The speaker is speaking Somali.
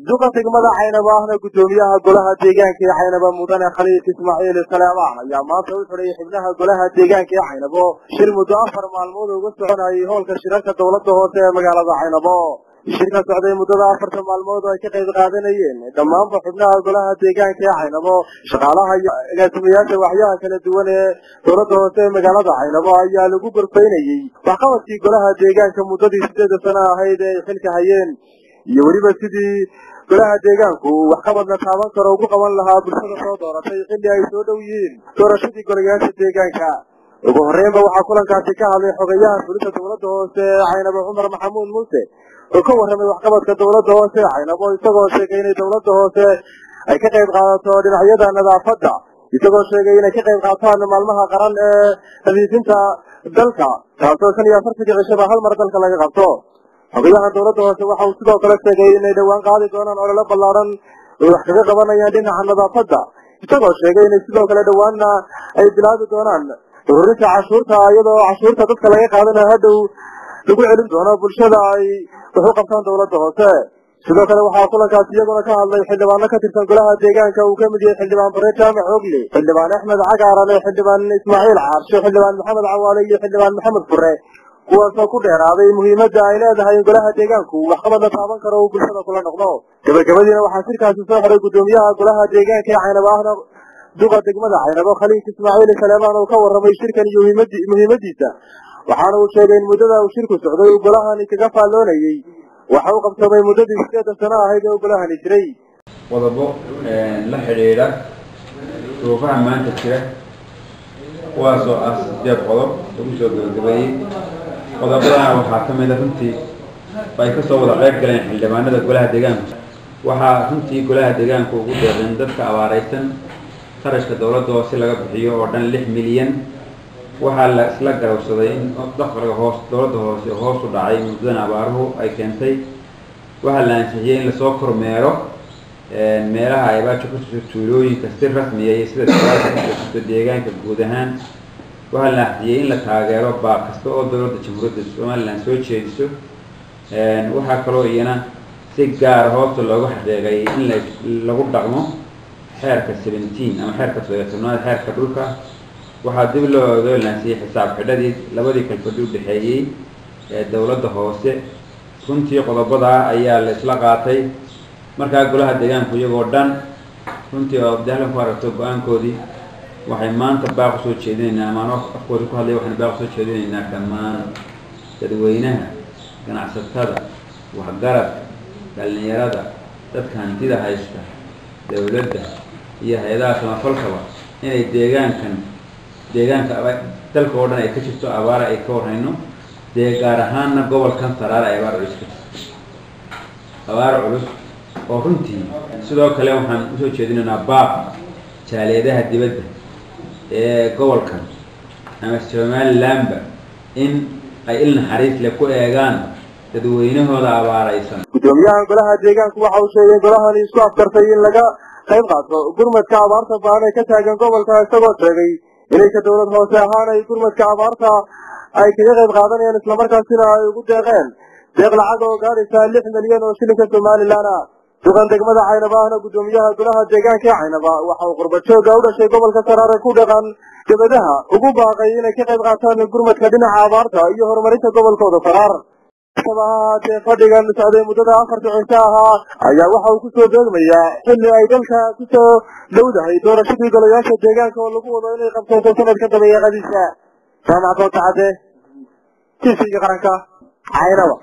duqa degmada Caynaba ahna gudoomiyaha golaha deegaanka ee Caynaba mudane Khaliid Ismaaciil Salaamaan ayaa maanta u xidhay xubnaha golaha deegaanka ee Caynaba shir muddo 4 maalmood uga soconayay howlka shirarka dawladda hoose ee magaalada Caynaba shirka socday muddada 4 maalmood oo ay ka qayb qaadanayeen dhammaan xubnaha golaha deegaanka ee Caynaba shaqaalaha iyo agaasimayaasha waxyaha kala duwan ee dawladda hoose ee magaalada Caynaba ayaa lagu gorfaynayay waxqabadkii golaha deegaanka muddadii 8 sano ahayd ee xilka hayeen iyo waliba sidii golaha deegaanku wax ka badna taaban karo ugu qaban lahaa bulshada soo dooratay xilli ay soo dhow yihiin doorashadii golayaasha deegaanka ugu horreynba waxaa kulankaasi ka hadlay xogayaha fulinta dawladda hoose ee Caynaba Cumar Maxamuud Muuse oo ka warramay waxqabadka dawladda hoose ee Caynaba isagoo sheegay in dawladda hoose ay ka qayb qaadato dhinacyada nadaafadda isagoo sheegay inay ka qayb qaataan maalmaha qaran ee nadiifinta dalka taasoo 45 cisho hal mar dalka laga qabto xogayaha dawladda hoose waxa uu sidoo kale sheegay inay dhawaan qaadi doonaan olole ballaaran oo wax kaga qabanayaan dhinaca nadaafadda isagoo sheegay inay sidoo kale dhawaanna ay bilaabi doonaan ururinta cashuurta iyadoo cashuurta dadka laga qaadanayo hadhow lagu celin doono bulshada ay wax u qabtaan dawladda hoose sidoo kale waxaa kulankaasi iyaguna ka hadlay xildhibaano ka tirsan golaha deegaanka uu ka mid yahay xildhibaan Bare Jaamac Ogle xildhibaan Axmed Cagaarane xildhibaan Ismaaciil Caarshe xildhibaan Maxamed Cawaale iyo xildhibaan Maxamed Fure kuwaasoo ku dheeraaday muhiimadda ay leedahay in golaha deegaanku wax qabad la taaban karo oo bulshada kula noqdo gabagabadiina waxaa shirkaasi soo xiray gudoomiyaha golaha deegaanka ee Caynaba ahna duqa degmada Caynaba Khaliid Ismaaciil Salaamaan oo ka warramay shirkan iyo muhiimadiisa waxaana uu sheegay in muddada uu shirku socday uu golahani kaga faalloonayay waxa uu qabsamay muddadii 8 sano ahayd ee golahani jiray qodobo la xiriira duufaha maanta jira kuwaasoo ah 8 qodob ugu soo gabagabeeyay qodobada waxaa ka mid ah runtii ay ka soo wada qayb galeen xildhibaanada golaha deegaanka waxaa runtii golaha deegaanka ugu deeqeen dadka abaaraysan qarashka dawladda hoose laga bixiyo oo dhan 6 milyan waxaa la isla garowsaday in dakhliga dawladda hoose hoos u dhacay muddadan abaaruhu ay keentay waxaa la ansixiyay in lasoo kormeero meelaha ay baajo ku jirto tuulooyinka si rasmi ah sida deegaanka guud ahaan waxaa la ansixiyay in la taageero baaq kasta oo dawladda jamhuuriyadda Soomaaliland soo jeediso waxaa kaloo iyana si gaar ah hoosta looga xaqiiqay in lagu dhaqmo xeerka 17 ama xeerka 17 xeerka dhulka waxaa dib loo ogaanayay xisaab xidhadii labadii kalfadhi u dhaxeeyay ee dawladda hoose runtii qodobada ayaa la isla qaatay markaa golaha deegaanku iyagoo dhan runtii oo dahlan ku aragto go'aankoodii waxay maanta baaq soo jeedinaynaa ama afkooda ku hadlay waxaan baaq soo jeedinaynaa dhammaan dadweynaha ganacsatada waxgaradka dhalinyarada dadka hantida haysta dawladda iyo hay'adaha samafalkaba inay deegaanka dalka oo dhan ay ka jirto abaar ay ka warhayno gaar ahaanna gobolkan Saraar ay abaar culus oo runtii sidoo kale waxaan u soo jeedinaynaa baaq jaaliyadaha dibadda ee gobolkan ama Somaliland in ay ilna xariis leh ku eegaan dadweynahooda abaaraysan gudoomiyaha golaha deegaanku waxa uu sheegay golahani isku afkartay in laga qayb qaato gurmadka abaarta baan ay ka taagan gobolka isagoo sheegay inay ka dawlad hoose ahaan ay gurmadka abaarta ay kaga qayb qaadanayaan isla markaasina ay ugu deeqeen deeq lacag oo gaaraysa 6 milyan oo shilinka Soomaaliland duqan degmada Caynaba ahna gudoomiyaha golaha deegaanka ee Caynaba waxa uu qurbadjooga u dhashay gobolka Saraar ku dhaqan gabadhaha ugu baaqay inay ka qayb qaataan gurmadka dhinaca abaarta iyo horumarinta gobolkooda Saraar sababta fadhigan socday muddada 4 cisho ahaa ayaa waxa uu ku soo deegmayaa xilli ay dalka ku soo dhowdahay doorashadii golayaasha deegaanka oo lagu wado inay qabtaan sanadka dabayaaqadiisa jaamacadda Tacade TV qaranka Caynaba